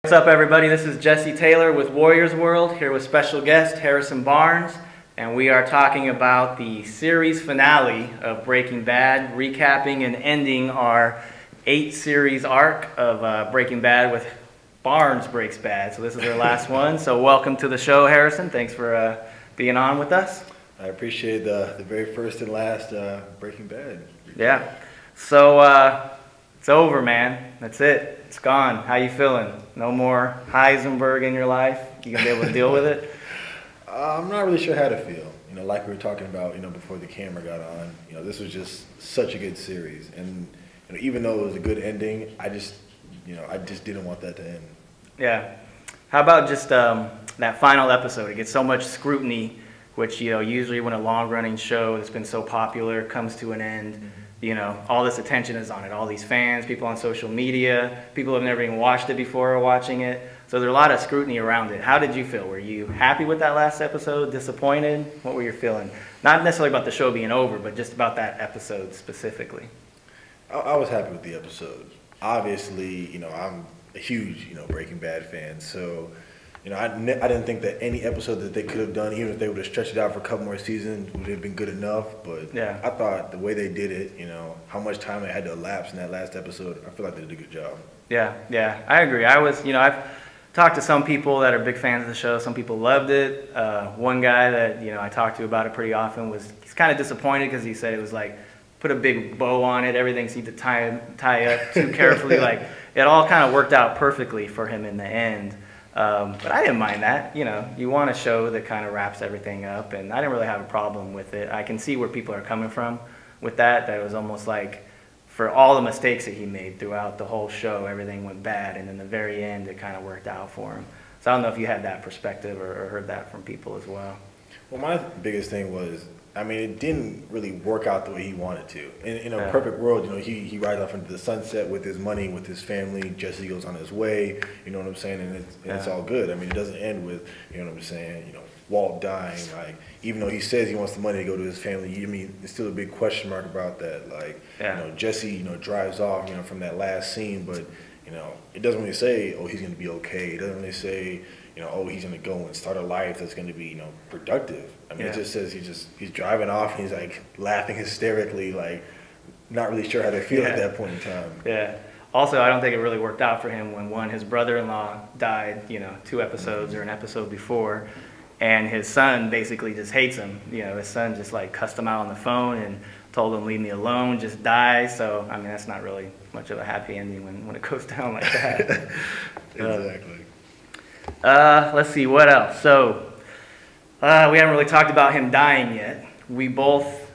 What's up, everybody? This is Jesse Taylor with Warriors World, here with special guest Harrison Barnes, and we are talking about the series finale of Breaking Bad, recapping and ending our 8-series arc of Breaking Bad with Barnes Breaks Bad. So this is our last one. So welcome to the show, Harrison. Thanks for being on with us. I appreciate the very first and last Breaking Bad. Yeah. So it's over, man. That's it. It's gone. How you feeling? No more Heisenberg in your life? You gonna be able to deal with it? I'm not really sure how to feel. You know, like we were talking about, before the camera got on. This was just such a good series, and even though it was a good ending, I just didn't want that to end. Yeah. How about just that final episode? It gets so much scrutiny, which usually when a long-running show that's been so popular comes to an end. Mm-hmm. All this attention is on it. All these fans, people on social media, people who have never even watched it before are watching it. So there's a lot of scrutiny around it. How did you feel? Were you happy with that last episode? Disappointed? What were you feeling? Not necessarily about the show being over, but just about that episode specifically. I was happy with the episode. Obviously, I'm a huge, Breaking Bad fan. So, I didn't think that any episode that they could have done, even if they would have stretched it out for a couple more seasons, would have been good enough. But yeah. I thought the way they did it, how much time it had to elapse in that last episode, I feel like they did a good job. Yeah, I agree. I've talked to some people that are big fans of the show. Some people loved it. One guy that, I talked to about it pretty often he's kind of disappointed because he said it was like, put a big bow on it. Everything seemed to tie up too carefully. Like, it all kind of worked out perfectly for him in the end. But I didn't mind that. You want a show that kind of wraps everything up, and I didn't really have a problem with it. I can see where people are coming from with that. That it was almost like for all the mistakes that he made throughout the whole show, everything went bad, and in the very end, it kind of worked out for him. So I don't know if you had that perspective or heard that from people as well. Well, my biggest thing was, it didn't really work out the way he wanted to. In a perfect world, he rides off into the sunset with his money, with his family. Jesse goes on his way, you know what I'm saying? And it's all good. It doesn't end with, Walt dying. Like, even though he says he wants the money to go to his family, it's still a big question mark about that. Like, Jesse, drives off, from that last scene, but, it doesn't really say, oh, he's going to be okay. It doesn't really say, oh, he's going to go and start a life that's going to be, productive. It just says he's driving off and he's like laughing hysterically, like not really sure how to feel at that point in time. Yeah. Also, I don't think it really worked out for him when his brother-in-law died, 2 episodes or an episode before, and his son basically just hates him. His son just like cussed him out on the phone and told him, leave me alone, just die. So, that's not really much of a happy ending when it goes down like that. Exactly. Let's see, what else? So, we haven't really talked about him dying yet. We both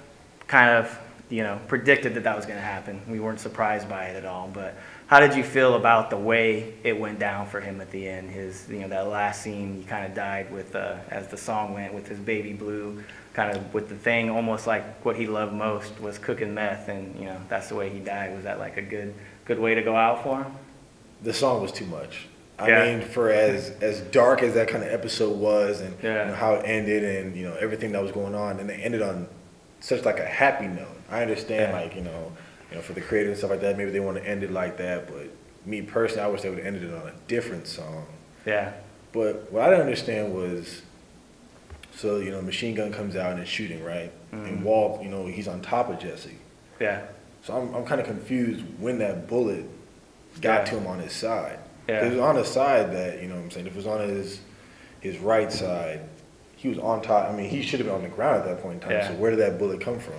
kind of, predicted that was going to happen. We weren't surprised by it at all. But how did you feel about the way it went down for him at the end? His, that last scene, he kind of died with, as the song went, with his baby blue, kind of with the thing, almost like what he loved most was cooking meth, and that's the way he died. Was that like a good way to go out for him? The song was too much. For as dark as that kind of episode was, and how it ended, and everything that was going on, and they ended on such like a happy note. I understand, for the creators and stuff like that, maybe they want to end it like that, but me personally, I wish they would have ended it on a different song. Yeah. But what I didn't understand was, so Machine Gun comes out and is shooting, right? Mm-hmm. And Walt, he's on top of Jesse. Yeah. So I'm kind of confused when that bullet got to him on his side. Yeah. It was on the side that, if it was on his right side, he was on top. He should have been on the ground at that point in time. Yeah. So where did that bullet come from?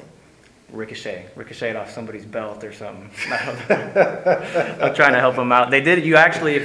Ricocheted off somebody's belt or something. I'm trying to help him out. They did, if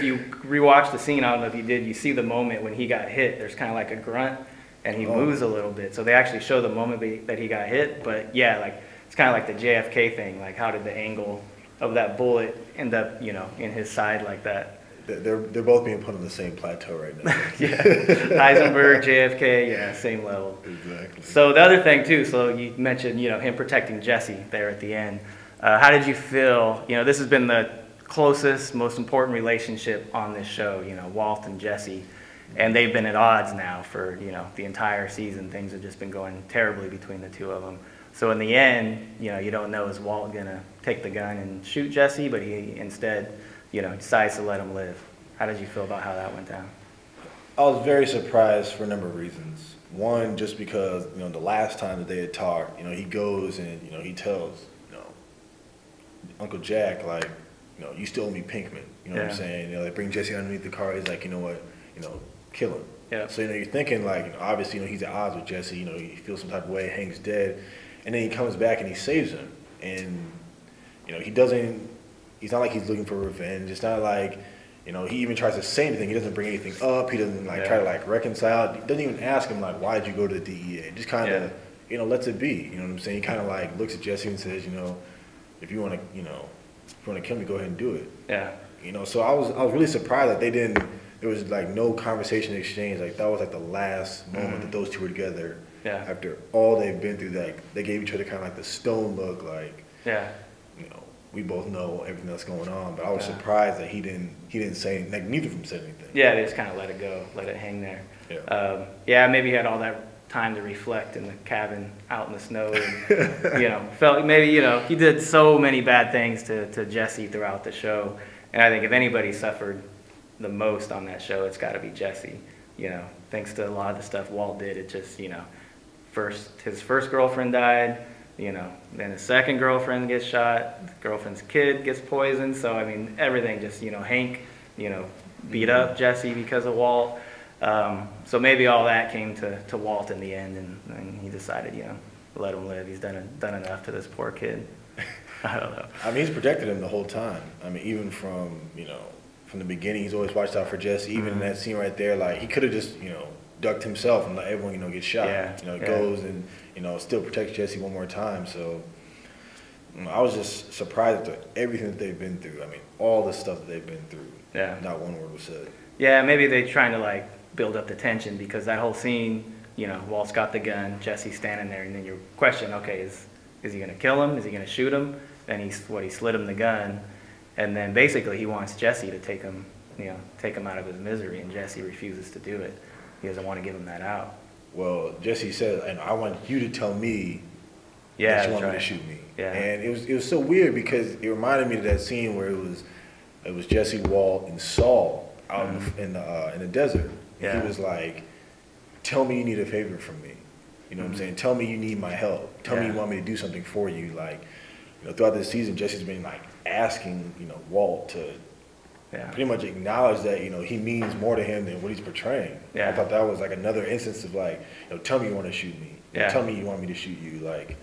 you rewatch the scene, I don't know if you did, you see the moment when he got hit. There's kind of like a grunt, and he moves a little bit. So they actually show the moment that he got hit. But yeah, it's kind of like the JFK thing. Like, how did the angle of that bullet end up, in his side like that? They're both being put on the same plateau right now. Yeah, Heisenberg, JFK, same level. Exactly. So the other thing too, so you mentioned, him protecting Jesse there at the end. How did you feel? This has been the closest, most important relationship on this show, Walt and Jesse. And they've been at odds now for, the entire season. Things have just been going terribly between the two of them. So in the end, you don't know, is Walt going to take the gun and shoot Jesse, but he instead, decides to let him live. How did you feel about how that went down? I was very surprised for a number of reasons. One, just because, you know, the last time that they had talked, you know, he goes and, you know, he tells, you know, Uncle Jack, like, you know, you still owe me Pinkman. You know what I'm saying? You know, they bring Jesse underneath the car. He's like, you know what, you know, kill him. Yeah. So, you know, you're thinking, like, you know, obviously, you know, he's at odds with Jesse. You know, he feels some type of way, Hank's dead. And then he comes back and he saves him. And, you know, he's not like he's looking for revenge. It's not like, you know, he even tries to say anything. He doesn't bring anything up. He doesn't, like, try to, like, reconcile. He doesn't even ask him, like, why did you go to the DEA? Just kind of, you know, lets it be. You know what I'm saying? He kind of, like, looks at Jesse and says, you know, if you want to, you know, if you want to kill me, go ahead and do it. Yeah. You know, so I was really surprised that there was, like, no conversation exchange. Like, that was, like, the last moment that those two were together. Yeah. After all they've been through, like, they gave each other kind of, like, the stone look, like, you know, we both know everything that's going on, but I was surprised that he didn't say, like, neither of them said anything. Yeah, they just kind of let it go, let it hang there. Yeah. Maybe he had all that time to reflect in the cabin out in the snow. And, you know, felt maybe, you know, he did so many bad things to Jesse throughout the show. And I think if anybody suffered the most on that show, it's got to be Jesse. You know, thanks to a lot of the stuff Walt did, it just, you know, his first girlfriend died. You know, then his second girlfriend gets shot, the girlfriend's kid gets poisoned. So, I mean, everything just, you know, Hank, you know, beat up Jesse because of Walt. So maybe all that came to Walt in the end, and he decided, you know, let him live. He's done enough to this poor kid. I don't know. I mean, he's protected him the whole time. I mean, even from, you know, from the beginning, he's always watched out for Jesse. Even in that scene right there, like, he could have just, you know, ducked himself and let everyone, you know, get shot. You know, goes and, you know, still protects Jesse one more time. So, you know, I was just surprised at everything that they've been through. I mean, all the stuff that they've been through. Not one word was said. Yeah, maybe they're trying to, like, build up the tension, because that whole scene, you know, Walt's got the gun, Jesse's standing there, and then you question, okay, is he going to kill him? Is he going to shoot him? Then he slid him the gun, and then basically he wants Jesse to take him out of his misery, and Jesse refuses to do it. He doesn't want to give him that out. Well, Jesse said, and I want you to tell me that you want me to shoot me. And it was so weird, because it reminded me of that scene where it was Jesse, Walt, and Saul out in the desert. He was like, tell me you need a favor from me. You know what I'm saying? Tell me you need my help. Tell me you want me to do something for you. Like, you know, throughout this season, Jesse's been, like, asking, you know, Walt to pretty much acknowledge that, you know, he means more to him than what he's portraying. I thought that was, like, another instance of, like, you know, tell me you want to shoot me. Tell me you want me to shoot you. Like,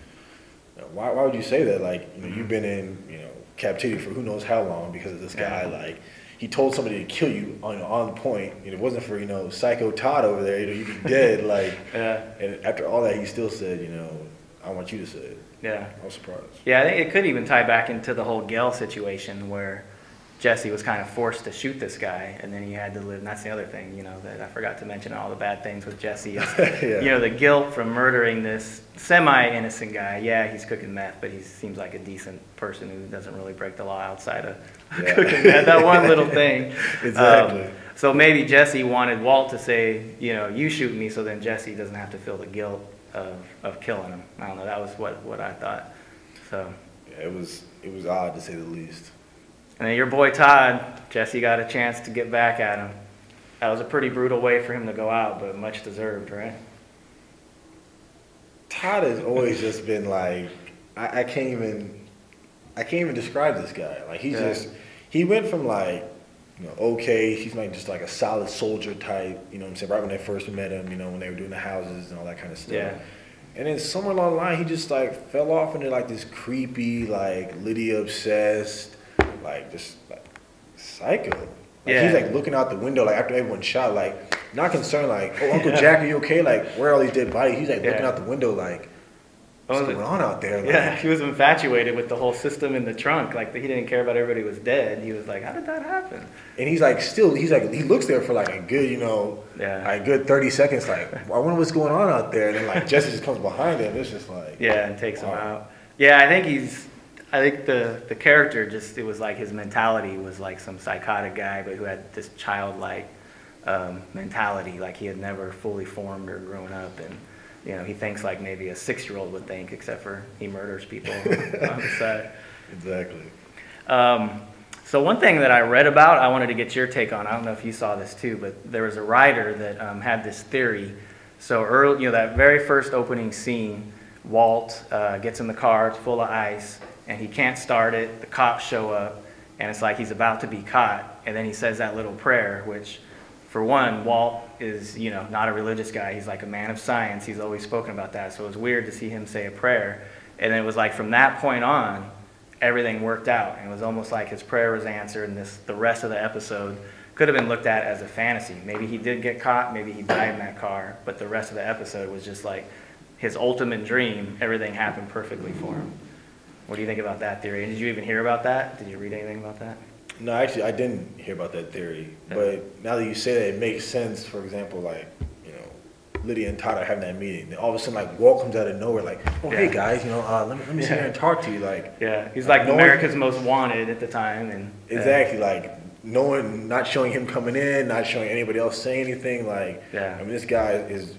you know, why would you say that? Like, you know, you've been in, you know, captivity for who knows how long because of this guy. Like, he told somebody to kill you on point. You know, it wasn't for, you know, Psycho Todd over there. You know, you'd be dead. Like, and after all that, he still said, you know, I want you to say it. I was surprised. I think it could even tie back into the whole Gale situation, where Jesse was kind of forced to shoot this guy, and then he had to live. And that's the other thing, you know, that I forgot to mention, all the bad things with Jesse. Is, you know, the guilt from murdering this semi-innocent guy. Yeah, he's cooking meth, but he seems like a decent person who doesn't really break the law outside of cooking meth. That one little thing. Exactly. So maybe Jesse wanted Walt to say, you know, you shoot me, so then Jesse doesn't have to feel the guilt of killing him. I don't know. That was what I thought. So. Yeah, it was odd, to say the least. And then your boy Todd, Jesse got a chance to get back at him. That was a pretty brutal way for him to go out, but much deserved, right? Todd has always just been like, I can't even describe this guy. Like, he went from, like, you know, okay, he's like just like a solid soldier type, you know what I'm saying, right when they first met him, you know, when they were doing the houses and all that kind of stuff. And then somewhere along the line, he just, like, fell off into, like, this creepy, like, Lydia obsessed, like, just, like, psycho. Like, he's, like, looking out the window, like, after everyone shot, like, not concerned, like, oh, Uncle Jack, are you okay? Like, where are all these dead bodies? He's, like, looking out the window, like, what's going on out there? Like, he was infatuated with the whole system in the trunk. Like, he didn't care about everybody was dead. He was like, how did that happen? And he's, like, he looks there for, like, a good, you know, like, good 30 seconds, like, I wonder what's going on out there. And then, like, Jesse just comes behind him. It's just like, and takes him out. I think the character just, it was like his mentality was like some psychotic guy, but who had this childlike mentality, like he had never fully formed or grown up, and you know, he thinks like maybe a 6-year-old would think, except for he murders people on the side. Exactly. So one thing that I read about, I wanted to get your take on. I don't know if you saw this too, but there was a writer that had this theory. So early, that very first opening scene, Walt gets in the car, it's full of ice, and he can't start it. The cops show up, and it's like he's about to be caught, and then he says that little prayer, which, for one, Walt is, not a religious guy. He's like a man of science. He's always spoken about that. So it was weird to see him say a prayer. And then it was like from that point on, everything worked out. And it was almost like his prayer was answered, and the rest of the episode could have been looked at as a fantasy. Maybe he did get caught. Maybe he died in that car. But the rest of the episode was just like his ultimate dream. Everything happened perfectly for him. What do you think about that theory? And did you even hear about that? Did you read anything about that? No, actually, I didn't hear about that theory. Yeah. But now that you say that, it makes sense. For example, like, Lydia and Todd are having that meeting. Then all of a sudden, like, Walt comes out of nowhere, like, oh, hey, guys, let me sit here and talk to you. Like, he's like America's Most Wanted at the time. And exactly, like, no one, not showing him coming in, not showing anybody else saying anything. Like, I mean, this guy is,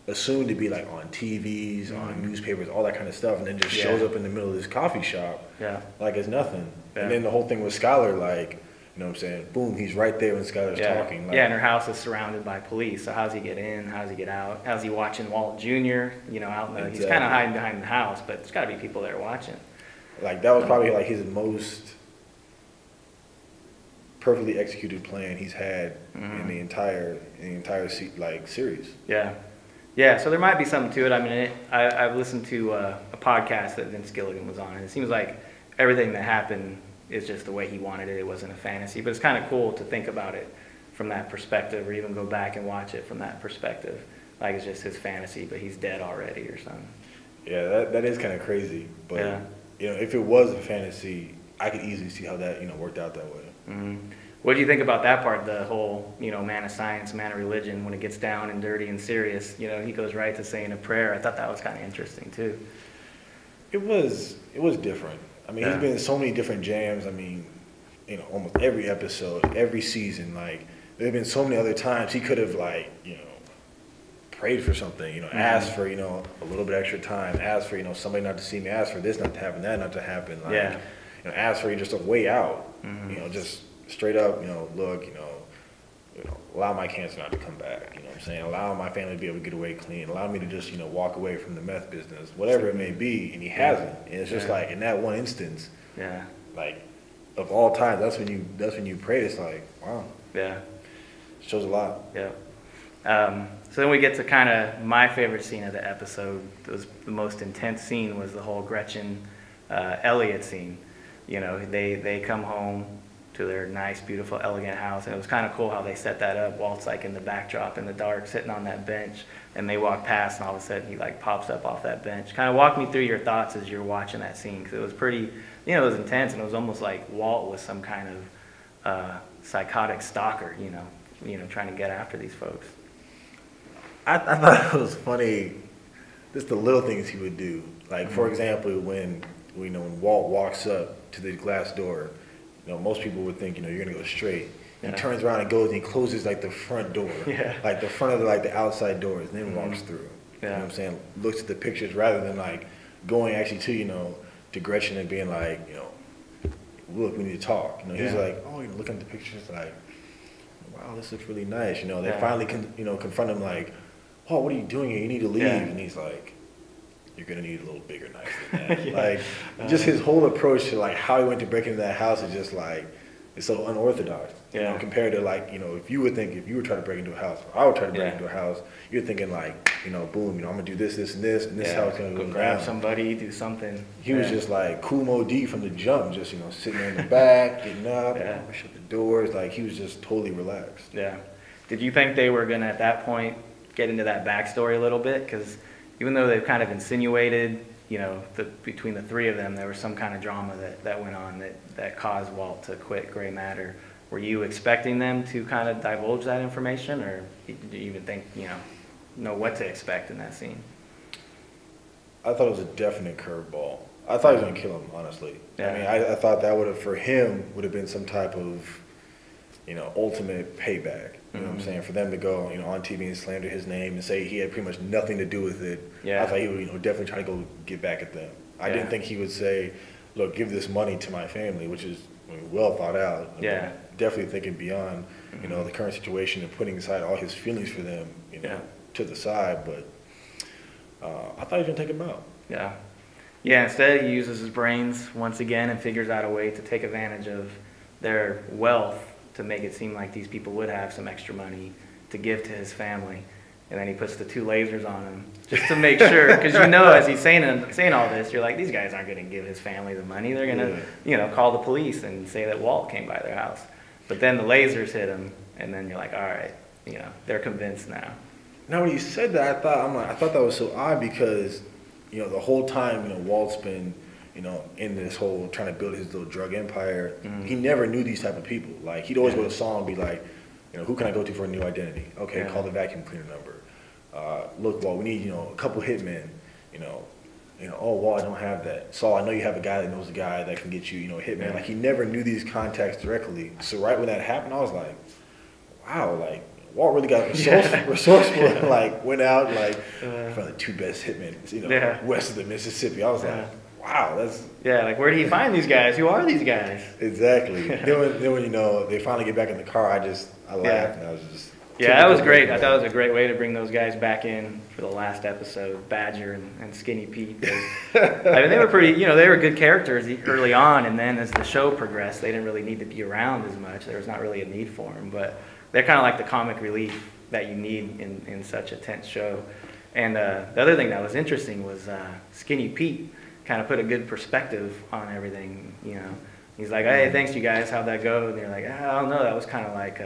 assumed to be, like, on TVs, on newspapers, all that kind of stuff, and then just shows up in the middle of this coffee shop, like it's nothing. And then the whole thing with Skylar, like, you know what I'm saying? Boom, he's right there when Skylar's talking. Like, and her house is surrounded by police. So how's he get in? How's he get out? How's he watching Walt Jr., out in the, he's kind of hiding behind the house, but there's got to be people there watching. Like, that was probably, like, his most perfectly executed plan he's had in the entire series. Yeah, so there might be something to it. I mean, I've listened to a podcast that Vince Gilligan was on, and it seems like everything that happened is just the way he wanted it. It wasn't a fantasy, but it's kind of cool to think about it from that perspective, or even go back and watch it from that perspective. Like it's just his fantasy, but he's dead already or something. Yeah, that is kind of crazy. But if it was a fantasy, I could easily see how that worked out that way. Mm-hmm. What do you think about that part? The whole man of science, man of religion. When it gets down and dirty and serious, he goes right to saying a prayer. I thought that was kind of interesting too. It was different. I mean, he's been in so many different jams. I mean, almost every episode, every season. Like, there have been so many other times he could have, like, prayed for something. Asked for, a little bit extra time. Asked for, somebody not to see me. Asked for this not to happen, that not to happen. Like, asked for just a way out. Just straight up, look, allow my cancer not to come back. You know what I'm saying? Allow my family to be able to get away clean. Allow me to just, walk away from the meth business, whatever it may be. And he hasn't. And it's just like in that one instance, like of all time, that's when you prayed. It's like, wow. Yeah. It shows a lot. Yeah. So then we get to kind of my favorite scene of the episode. It was the most intense scene was the whole Gretchen Elliott scene. They come home to their nice, beautiful, elegant house. And it was kind of cool how they set that up. Walt's like in the backdrop in the dark, sitting on that bench, and they walk past, and all of a sudden he like pops up off that bench. Kind of walk me through your thoughts as you're watching that scene, because it was pretty, it was intense, and it was almost like Walt was some kind of psychotic stalker, trying to get after these folks. I thought it was funny, just the little things he would do. Like, for example, when Walt walks up to the glass door, most people would think, you're going to go straight. He turns around and goes and he closes, like, the front door. Like, the front of the outside doors, and then walks through. You know what I'm saying? Looks at the pictures rather than, like, going actually to, to Gretchen and being like, look, we need to talk. He's like, oh, looking at the pictures, like, wow, this looks really nice. They finally, confront him, like, oh, what are you doing here? You need to leave. And he's like, you're going to need a little bigger knife than that. Like, just his whole approach to, like, how he went to break into that house is just, like, it's so unorthodox. Compared to, like, if you were trying to break into a house, or I would try to break into a house, you're thinking, like, boom, I'm going to do this, this, and this, and this is how it's going to go grab down. somebody, do something. He was just, like, cool Mo D from the jump, just, sitting there in the back, getting up, shut the doors. Like, he was just totally relaxed. Yeah. Did you think they were going to, at that point, get into that backstory a little bit? Because even though they've kind of insinuated, between the three of them, there was some kind of drama that went on that caused Walt to quit Gray Matter. Were you expecting them to kind of divulge that information, or did you even think, know what to expect in that scene? I thought it was a definite curveball. I thought he was going to kill him, honestly. I mean, I thought that would have, for him, would have been some type of, ultimate payback. You know what I'm saying? For them to go, on TV and slander his name and say he had pretty much nothing to do with it. I thought he would, definitely try to go get back at them. I didn't think he would say, look, give this money to my family, which is mean, well thought out. Yeah. Definitely thinking beyond, you know, the current situation and putting aside all his feelings for them, you know, to the side. But I thought he was gonna take him out. Yeah. Yeah, instead he uses his brains once again and figures out a way to take advantage of their wealth to make it seem like these people would have some extra money to give to his family. And then he puts the 2 lasers on him just to make sure, because you know, as he's saying all this, you're like, these guys aren't going to give his family the money. They're going to, you know, call the police and say that Walt came by their house. But then the lasers hit him, and then you're like, all right, you know, they're convinced now. Now when you said that, I thought that was so odd because, you know, the whole time, you know, Walt's been, you know, in this whole trying to build his little drug empire. He never knew these type of people. Like, he'd always go to Saul and be like, you know, who can I go to for a new identity? Okay, call the vacuum cleaner number. Look, Walt, we need, you know, a couple hitmen. You know, oh, Walt, I don't have that. Saul, I know you have a guy that knows a guy that can get you, you know, a hitman. Like, he never knew these contacts directly. So right when that happened, I was like, wow, like, Walt really got resourceful and, like, went out, like, found the 2 best hitmen, you know, west of the Mississippi. I was like, wow, that's... Yeah, like, where did he find these guys? Who are these guys? Exactly. then when, you know, they finally get back in the car, I laughed, and I was just... Yeah, that was great. I thought it was a great way to bring those guys back in for the last episode, Badger and Skinny Pete. I mean, they were pretty, you know, they were good characters early on, and then as the show progressed, they didn't really need to be around as much. There was not really a need for them, but they're kind of like the comic relief that you need in such a tense show. And the other thing that was interesting was Skinny Pete kind of put a good perspective on everything, you know. He's like, hey, thanks you guys, how'd that go? And they're like, I don't know, that was kind of like...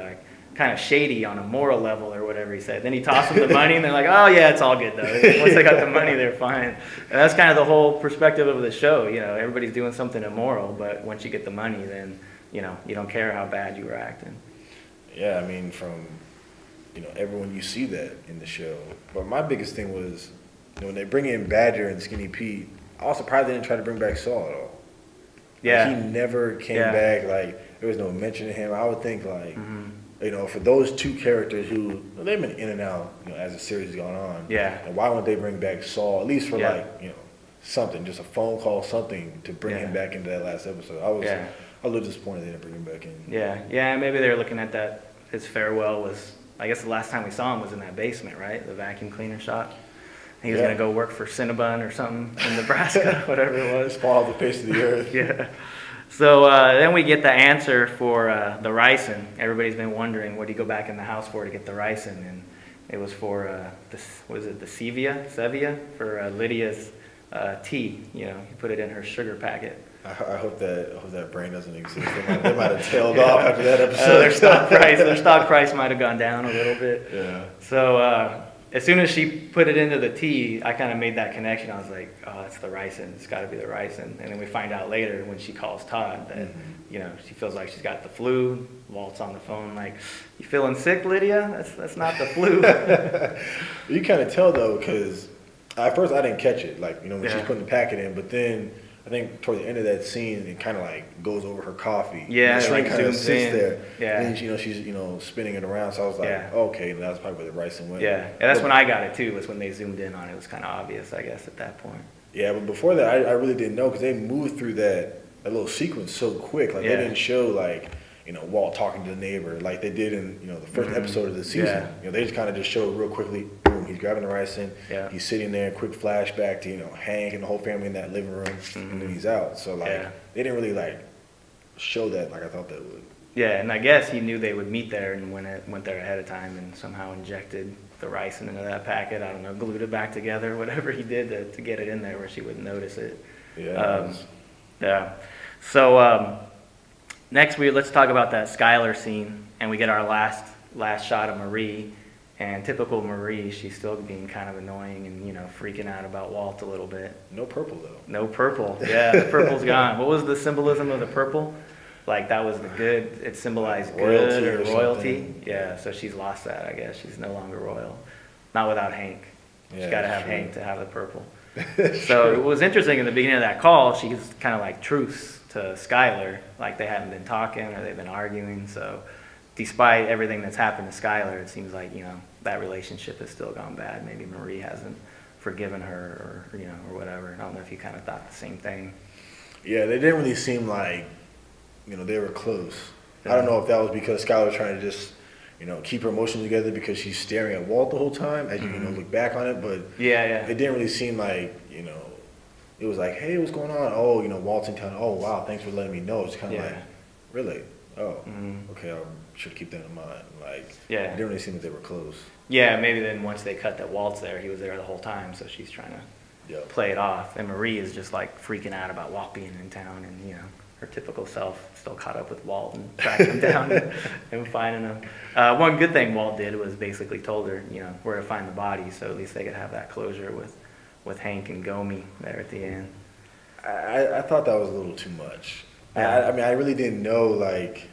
kind of shady on a moral level or whatever he said. Then he tossed them the money and they're like, oh yeah, it's all good though. Once they got the money, they're fine. And that's kind of the whole perspective of the show. You know, everybody's doing something immoral, but once you get the money, then, you know, you don't care how bad you were acting. Yeah, I mean, from, you know, everyone you see that in the show. But my biggest thing was, you know, when they bring in Badger and Skinny Pete, I was surprised they didn't try to bring back Saul at all. Yeah. Like, he never came back. Like, there was no mention of him. I would think, like, you know, for those 2 characters who, they've been in and out, you know, as the series has gone on. Yeah. And why wouldn't they bring back Saul, at least for like, you know, something, just a phone call, something to bring him back into that last episode. I was a little disappointed they didn't bring him back in. Yeah, yeah, maybe they were looking at that. His farewell was, I guess the last time we saw him was in that basement, right? The vacuum cleaner shop. He was going to go work for Cinnabon or something in Nebraska, whatever it was. Just fall off the face of the earth. Yeah. So then we get the answer for the ricin. Everybody's been wondering, what do you go back in the house for to get the ricin? And it was for, what is it, the Sevia for Lydia's tea. You know, he put it in her sugar packet. I hope that brain doesn't exist. They might have tailed off after that episode. Their stock price might have gone down a little bit. Yeah. So as soon as she put it into the tea, I kind of made that connection. I was like, oh, it's the ricin. It's got to be the ricin. And then we find out later when she calls Todd that, you know, she feels like she's got the flu. Walt's on the phone like, you feeling sick, Lydia? That's not the flu. You kind of tell, though, because at first I didn't catch it. Like, you know, when she's putting the packet in. But then I think toward the end of that scene, it kind of like goes over her coffee. Yeah, the shrink kind of zooms sits there. Yeah. And, you know, she's, you know, spinning it around. So I was like, okay, that's probably where the ricin went. Yeah, and that's when I got it, too, was when they zoomed in on it. It was kind of obvious, I guess, at that point. Yeah, but before that, I really didn't know because they moved through that little sequence so quick. Like, they didn't show, like, you know, Walt talking to the neighbor like they did in, you know, the first episode of the season. Yeah. You know, they just kind of just showed real quickly, boom, he's grabbing the ricin. Yeah. He's sitting there, quick flashback to, you know, Hank and the whole family in that living room, and then he's out. So, like, they didn't really, like, show that like I thought they would. Yeah, and I guess he knew they would meet there and went there ahead of time and somehow injected the ricin into that packet. I don't know, glued it back together, whatever he did to get it in there where she wouldn't notice it. Yeah. Yeah. So next, let's talk about that Skylar scene, and we get our last shot of Marie. And typical Marie, she's still being kind of annoying and, you know, freaking out about Walt a little bit. No purple, though. No purple. Yeah, the purple's gone. What was the symbolism of the purple? Like, that was the good, it symbolized good or royalty. Yeah, so she's lost that, I guess. She's no longer royal. Not without Hank. She's got to have Hank to have the purple. So it was interesting in the beginning of that call, she's kind of like truce to Skylar. Like, they hadn't been talking or they've been arguing, so... Despite everything that's happened to Skylar, it seems like, you know, that relationship has still gone bad. Maybe Marie hasn't forgiven her or, you know, or whatever. I don't know if you kind of thought the same thing. Yeah, they didn't really seem like they were close. I don't know if that was because Skylar was trying to just, keep her emotions together because she's staring at Walt the whole time as you look back on it. But it didn't really seem like, it was like, hey, what's going on? Oh, Walt's in town. Oh, wow, thanks for letting me know. It's kind of like, really? Oh, okay, I should keep that in mind. Like, it didn't really seem like they were close. Yeah, maybe then once they cut that Walt's there, he was there the whole time, so she's trying to play it off. And Marie is just like freaking out about Walt being in town, and her typical self still caught up with Walt and tracking him down and finding him. One good thing Walt did was basically told her, where to find the body, so at least they could have that closure with Hank and Gomi there at the end. I thought that was a little too much. I mean, I really didn't know like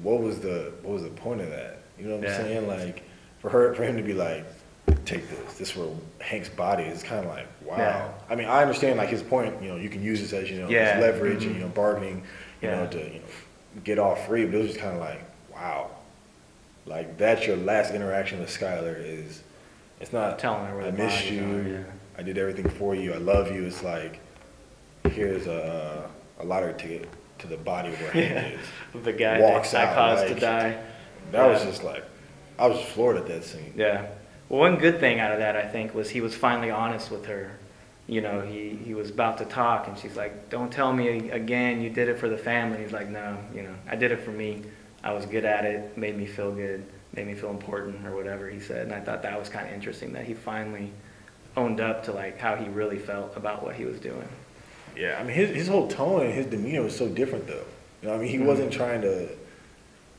what was the point of that? You know what I'm saying? Like for him to be like, take this. This is where Hank's body is. Kind of like, wow. Yeah. I mean, I understand like his point. You can use this as as leverage and bargaining. To get off free. But it was just kind of like, wow. Like that's your last interaction with Skylar is. It's not telling her where I missed you. I did everything for you. I love you. It's like here's a lottery ticket to the body where Hank is. The guy that caused to die. That was just like I was floored at that scene. Yeah. Well, one good thing out of that, I think, was he was finally honest with her. He was about to talk, and she's like, don't tell me again you did it for the family. He's like, no, I did it for me. I was good at it, made me feel good, made me feel important, or whatever he said. And I thought that was kind of interesting that he finally owned up to like how he really felt about what he was doing. Yeah, I mean, his whole tone and his demeanor was so different, though. I mean, he wasn't trying to,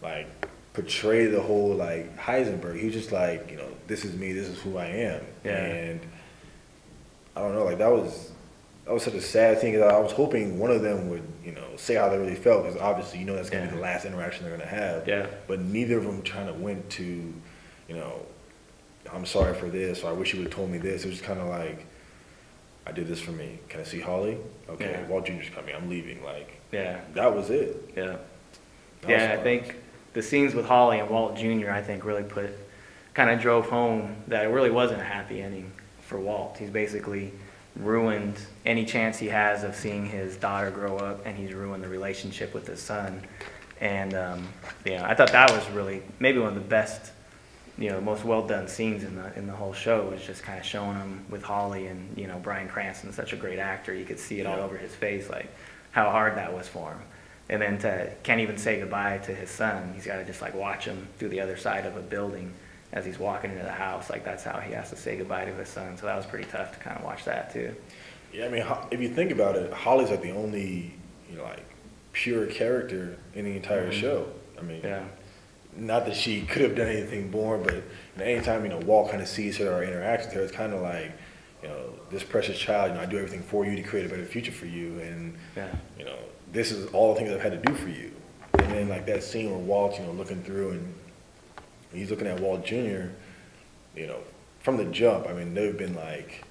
like, portray the whole, like, Heisenberg. He was just like, this is me, this is who I am. Yeah. And I don't know, like, that was such a sad thing, because I was hoping one of them would, say how they really felt, because obviously, that's going to be the last interaction they're going to have. Yeah. But neither of them kind of went to, I'm sorry for this, or I wish you would have told me this. It was just kind of like, I did this for me. Can I see Holly? Okay, Walt Jr.'s coming. I'm leaving. Like, that was it. Yeah. I think the scenes with Holly and Walt Jr., I think, really kind of drove home that it really wasn't a happy ending for Walt. He's basically ruined any chance he has of seeing his daughter grow up, and he's ruined the relationship with his son. And, I thought that was really maybe one of the best, most well-done scenes in the whole show, was just kind of showing him with Holly, and, Bryan Cranston's such a great actor. You could see it all over his face, like, how hard that was for him. And then can't even say goodbye to his son. He's got to just, like, watch him through the other side of a building as he's walking into the house. Like, that's how he has to say goodbye to his son. So that was pretty tough to kind of watch that, too. Yeah, I mean, if you think about it, Holly's, like, the only, like, pure character in the entire show. I mean, not that she could have done anything more, but anytime, Walt kind of sees her or interacts with her, it's kind of like, this precious child, I do everything for you to create a better future for you, and, this is all the things I've had to do for you. And then, like, that scene where Walt's, looking through, and he's looking at Walt Jr., from the jump, I mean, they've been, like,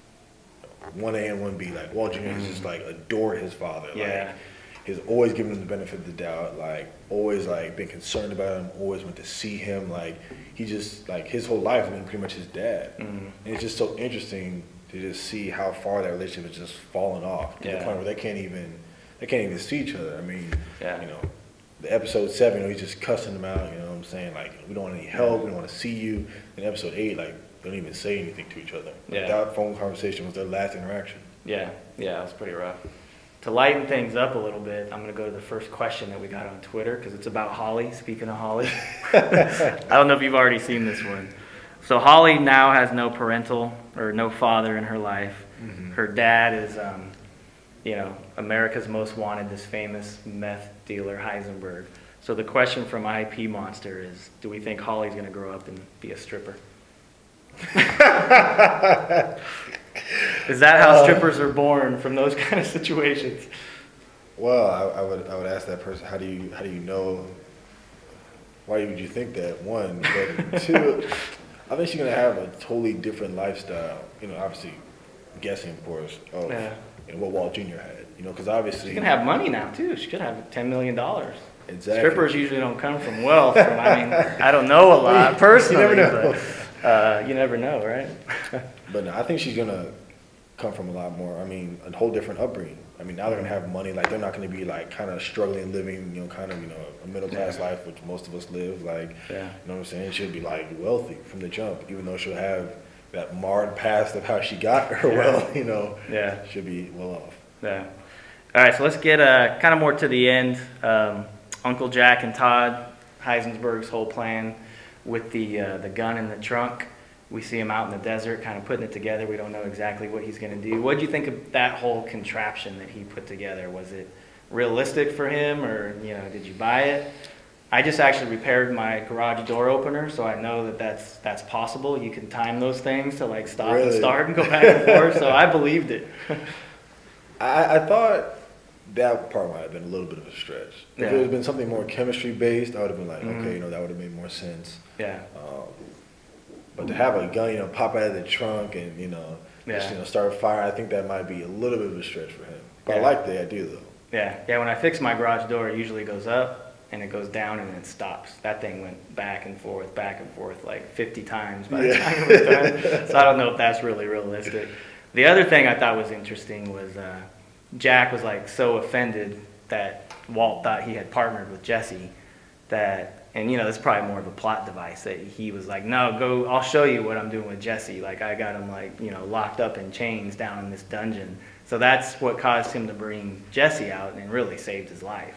1A and 1B, like, Walt Jr. has just, like, adored his father. Yeah. Like, he's always given him the benefit of the doubt, like, always, like, been concerned about him, always went to see him, like, he just, like, his whole life has been pretty much his dad. And it's just so interesting to just see how far that relationship has just fallen off, to the point where they can't even see each other. I mean, the episode 7, he's just cussing them out, you know what I'm saying? Like, we don't want any help, we don't want to see you. In episode 8, like, they don't even say anything to each other. Like, that phone conversation was their last interaction. Yeah, it was pretty rough. To lighten things up a little bit, I'm going to go to the first question that we got on Twitter, because it's about Holly. Speaking of Holly, I don't know if you've already seen this one. So Holly now has no father in her life. Her dad is, America's Most Wanted, this famous meth dealer, Heisenberg. So the question from IP Monster is, do we think Holly's going to grow up and be a stripper? Is that how strippers are born, from those kind of situations? Well, I would ask that person, how do you know? Why would you think that? One, but two, I think she's gonna have a totally different lifestyle. Obviously, guessing of course of what Walt Jr. had. Because obviously she can have money now too. She could have $10 million. Exactly. Strippers usually don't come from wealth. I don't know a lot personally. You never know. But, you never know, right? But no, I think she's gonna come from a lot more. I mean, a whole different upbringing. I mean, now they're gonna have money. Like they're not gonna be like kind of struggling, living, kind of, a middle class life, which most of us live. Like, you know what I'm saying? She'll be like wealthy from the jump, even though she'll have that marred past of how she got her wealth. She'll be well off. Yeah. All right, so let's get kind of more to the end. Uncle Jack and Todd, Heisenberg's whole plan with the gun in the trunk. We see him out in the desert kind of putting it together. We don't know exactly what he's going to do. What did you think of that whole contraption that he put together? Was it realistic for him, or did you buy it? I just actually repaired my garage door opener, so I know that that's possible. You can time those things to like stop and start and go back and forth, so I believed it. I thought that part might have been a little bit of a stretch. If it had been something more chemistry based, I would have been like, okay, that would have made more sense. Yeah. But to have a gun, pop out of the trunk and just start a fire, I think that might be a little bit of a stretch for him. But I like the idea though. Yeah. When I fix my garage door, it usually goes up and it goes down and then it stops. That thing went back and forth like 50 times by the time it was done. So I don't know if that's really realistic. The other thing I thought was interesting was Jack was like so offended that Walt thought he had partnered with Jesse and that's probably more of a plot device, that he was like, no, go, I'll show you what I'm doing with Jesse. Like I got him like, locked up in chains down in this dungeon. So that's what caused him to bring Jesse out and really saved his life.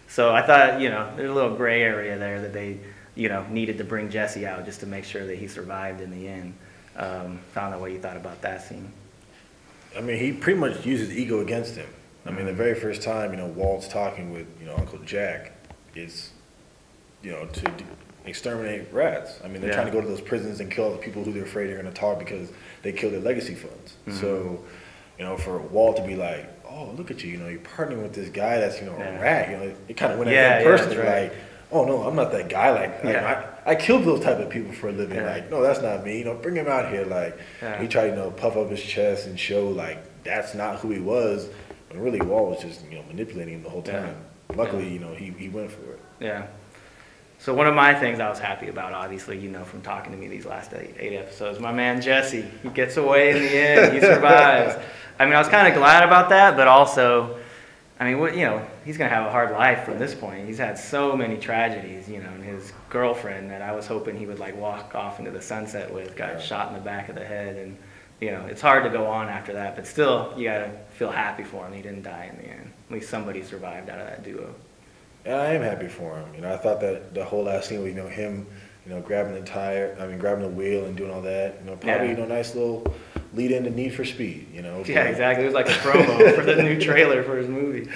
So I thought, there's a little gray area there that they, needed to bring Jesse out just to make sure that he survived in the end. I don't know what you thought about that scene. I mean, he pretty much uses ego against him. I mean, the very first time, Walt's talking with, Uncle Jack, is, to exterminate rats. I mean, they're trying to go to those prisons and kill all the people who they're afraid are going to talk because they killed their legacy funds. So, for Walt to be like, oh, look at you, you're partnering with this guy that's, a rat. It kind of went at him personally, like, oh, no, I'm not that guy. Like I killed those type of people for a living. Like, no, that's not me. Bring him out here. Like, he tried to, puff up his chest and show, like, that's not who he was. But really, Walt was just, manipulating him the whole time. Luckily, he went for it. Yeah. So one of my things I was happy about, obviously, from talking to me these last eight episodes, my man Jesse, he gets away in the end. He survives. I mean, I was kind of glad about that, but also, I mean, he's going to have a hard life from this point. He's had so many tragedies, and his girlfriend that I was hoping he would, like, walk off into the sunset with got shot in the back of the head. And, it's hard to go on after that, but still, you got to feel happy for him. He didn't die in the end. At least somebody survived out of that duo. Yeah, I am happy for him. I thought that the whole last scene with, him, grabbing the wheel and doing all that, probably, nice little lead into Need for Speed, Yeah, exactly. It was like a promo for the new trailer for his movie.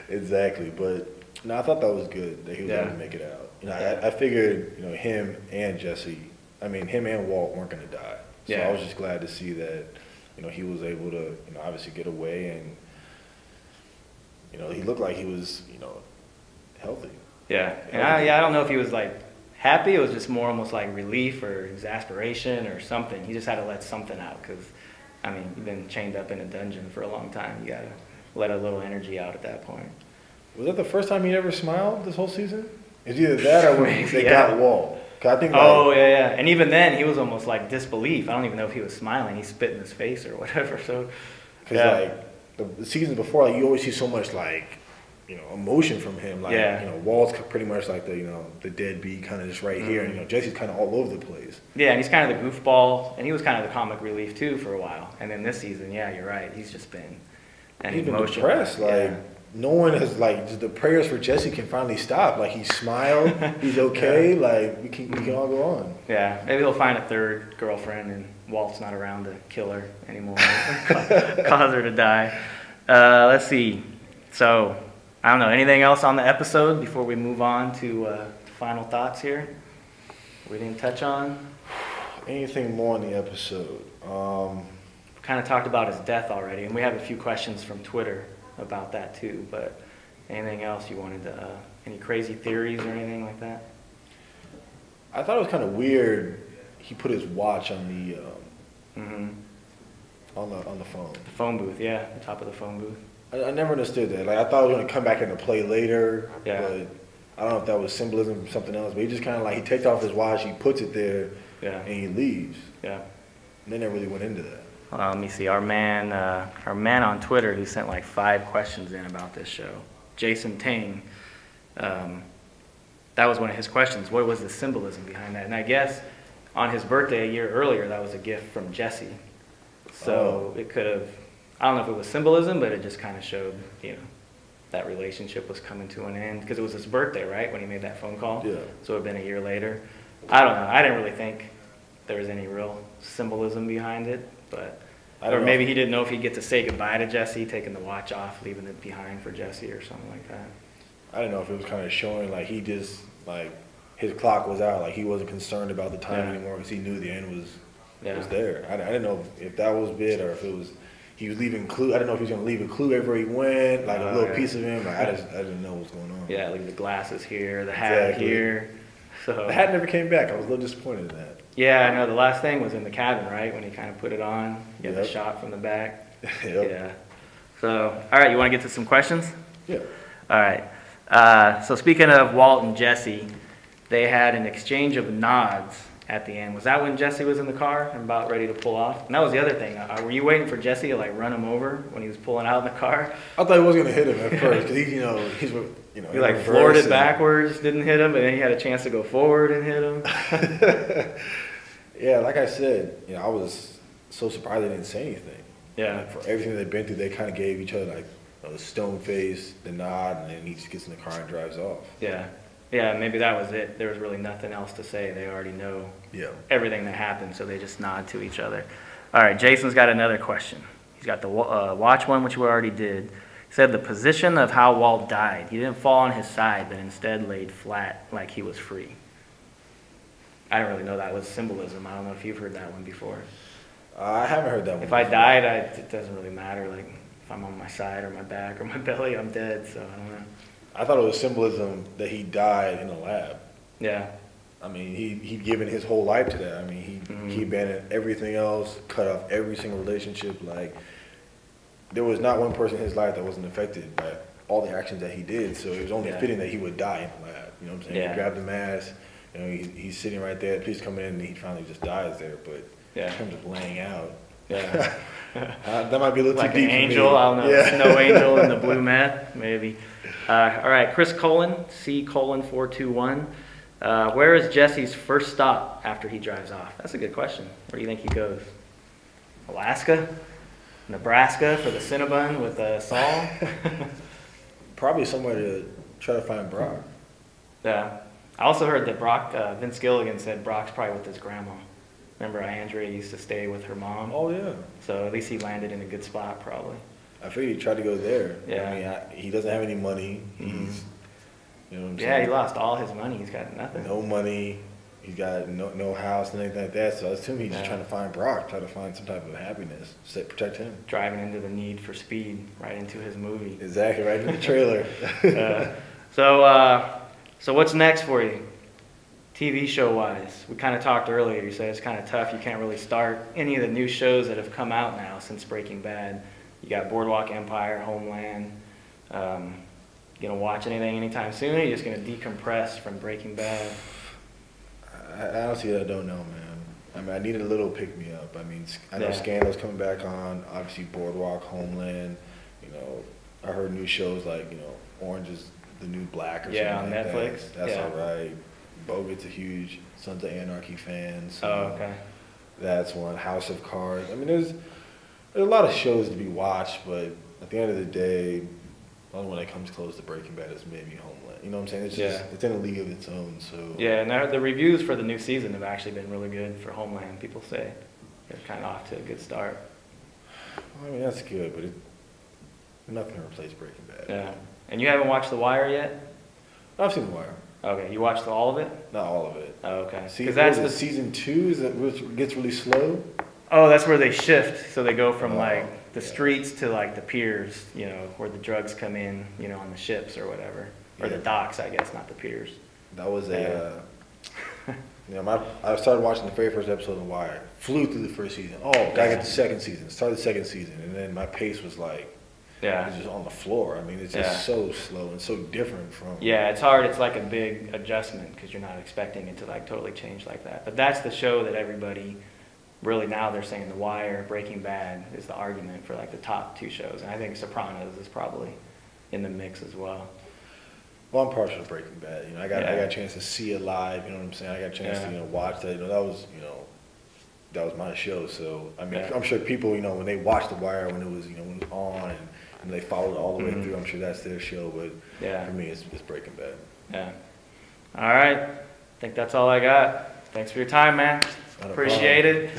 Exactly. But, I thought that was good that he was able to make it out. I figured, him and him and Walt weren't going to die. So I was just glad to see that, he was able to, obviously get away and, he looked like he was, healthy. Yeah. And I don't know if he was like happy. It was just more almost like relief or exasperation or something. He just had to let something out because, you've been chained up in a dungeon for a long time. You got to let a little energy out at that point. Was that the first time he ever smiled this whole season? It's either that or when they got Walt. I think And even then, he was almost like disbelief. I don't even know if he was smiling. He spit in his face or whatever. So, because the seasons before, you always see so much like, emotion from him. Like, Walt's pretty much like the deadbeat kind of just right here, and Jesse's kind of all over the place. Yeah, and he's kind of the goofball, and he was kind of the comic relief too for a while. And then this season, you're right. He's just been depressed. Like no one has just the prayers for Jesse can finally stop. Like he smiled, he's okay. Like we can all go on. Yeah, maybe he'll find a third girlfriend, and Walt's not around to kill her anymore, cause her to die. Let's see. So. I don't know, anything else on the episode before we move on to final thoughts here? We didn't touch on? Anything more in the episode? Kind of talked about his death already, and we have a few questions from Twitter about that too, but anything else you wanted to, any crazy theories or anything like that? I thought it was kind of weird he put his watch on the, on the phone. The phone booth, the top of the phone booth. I never understood that. Like I thought it was going to come back into play later, but I don't know if that was symbolism from something else. But he just kind of like he takes off his watch, he puts it there, and he leaves. Yeah. And they never really went into that. Let me see. Our man on Twitter who sent like 5 questions in about this show, Jason Tang. That was one of his questions. What was the symbolism behind that? And I guess on his birthday a year earlier, that was a gift from Jesse. So it could have, I don't know if it was symbolism, but it just kind of showed, that relationship was coming to an end. Because it was his birthday, right, when he made that phone call? Yeah. So it had been a year later. I don't know. I didn't really think there was any real symbolism behind it. But, or maybe he didn't know if he'd get to say goodbye to Jesse, taking the watch off, leaving it behind for Jesse or something like that. I don't know if it was kind of showing like he just, like, his clock was out. Like, he wasn't concerned about the time anymore because he knew the end was there. I didn't know if that was bit or if it was, he was leaving clue. I didn't know if he was going to leave a clue everywhere he went, like a little piece of him. Like, I didn't know what was going on. Yeah, like the glasses here, the hat here. So the hat never came back. I was a little disappointed in that. Yeah, I know. The last thing was in the cabin, right? When he kind of put it on. You had the shot from the back. Yeah. So, all right, you want to get to some questions? Yeah. All right. So speaking of Walt and Jesse, they had an exchange of nods at the end. Was that when Jesse was in the car and about ready to pull off? And that was the other thing. Were you waiting for Jesse to like run him over when he was pulling out in the car? I thought he was gonna hit him at first because he like floored it backwards, didn't hit him, and then he had a chance to go forward and hit him. Yeah, like I said, I was so surprised they didn't say anything. Yeah. Like, for everything they've been through, they kind of gave each other like the stone face, the nod, and then he just gets in the car and drives off. Yeah. Yeah, maybe that was it. There was really nothing else to say. They already know everything that happened, so they just nod to each other. All right, Jason's got another question. He's got the watch one, which we already did. He said the position of how Walt died. He didn't fall on his side, but instead laid flat like he was free. I don't really know that was symbolism. I don't know if you've heard that one before. I haven't heard that one. If I died, it doesn't really matter. Like if I'm on my side or my back or my belly, I'm dead. So I don't know. I thought it was symbolism that he died in a lab. Yeah. I mean, he'd given his whole life to that. I mean, he abandoned everything else, cut off every single relationship. Like, there was not one person in his life that wasn't affected by all the actions that he did. So it was only fitting that he would die in the lab. You know what I'm saying? Yeah. He grabbed the mask. He's sitting right there. The police come in, and he finally just dies there. But in terms of laying out, that might be a little like too deep an angel. for me. I don't know. Yeah. Snow angel in the blue meth, maybe. All right, Chris Colon, C:421. Where is Jesse's first stop after he drives off? That's a good question. Where do you think he goes? Alaska? Nebraska for the Cinnabon with Saul? Probably somewhere to try to find Brock. Yeah. I also heard that Vince Gilligan said Brock's probably with his grandma. Remember Andrea used to stay with her mom? Oh, yeah. So at least he landed in a good spot, probably. I figured he tried to go there. Yeah. I mean, he doesn't have any money. He's, you know what I'm saying? Yeah, he lost all his money. He's got nothing. No money. He's got no house and anything like that. So I assume he's just trying to find Brock, try to find some type of happiness, protect him. Driving into the Need for Speed, right into his movie. Exactly, right in the trailer. So what's next for you, TV show-wise? We kind of talked earlier. You said it's kind of tough. You can't really start any of the new shows that have come out now since Breaking Bad. You got Boardwalk Empire, Homeland. You gonna watch anything anytime soon? Or are you just gonna decompress from Breaking Bad? Honestly, I don't know, man. I mean, I needed a little pick-me-up. I mean, I know Scandal's coming back on. Obviously, Boardwalk, Homeland. I heard new shows like, Orange is the New Black or something on like Netflix. that. That's all right. Bogut's a huge Sons of Anarchy fan. So okay. That's one. House of Cards. I mean, there's a lot of shows to be watched, but at the end of the day, the only one that comes close to Breaking Bad is maybe Homeland. You know what I'm saying? It's just it's in a league of its own. So yeah, and the reviews for the new season have actually been really good for Homeland. People say they're kind of off to a good start. I mean, that's good, but nothing to replace Breaking Bad. Yeah. And you haven't watched The Wire yet? I've seen The Wire. Okay, you watched all of it? Not all of it. Oh, okay. Because that's the season 2 is that which gets really slow. Oh, that's where they shift. So they go from like the streets to like the piers, where the drugs come in, on the ships or whatever, or the docks, I guess, not the piers. That was I started watching the very first episode of The Wire. Flew through the first season. Oh, gotta get the second season. Started the second season, and then my pace was like. Yeah. It's just on the floor. I mean, it's just so slow and so different from... Yeah, it's hard. It's like a big adjustment because you're not expecting it to like totally change like that. But that's the show that everybody really now they're saying The Wire, Breaking Bad is the argument for like the top 2 shows, and I think Sopranos is probably in the mix as well. Well, I'm partial to Breaking Bad. You know, I got a chance to see it live. You know what I'm saying? I got a chance to watch that. You know, that was my show. So I mean, I'm sure people, when they watched The Wire when it was when it was on and they followed it all the way through, I'm sure that's their show. But for me, it's Breaking Bad. Yeah. All right. I think that's all I got. Thanks for your time, man. Appreciate it.